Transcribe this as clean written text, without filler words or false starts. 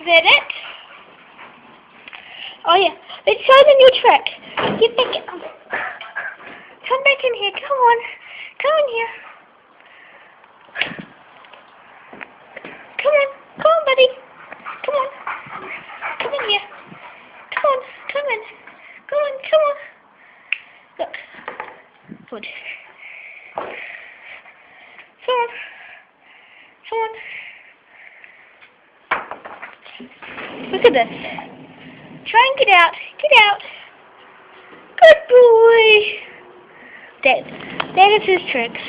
Is that it? Oh yeah. Let's try the new trick. Get back in. Come back in here. Come on. Come in here. Come on. Come on, buddy. Come on. Come in here. Come on. Come in. Come on. Come on. Look. Good. Come on. Come on. Look at this. Try and get out. Get out. Good boy. That is his tricks.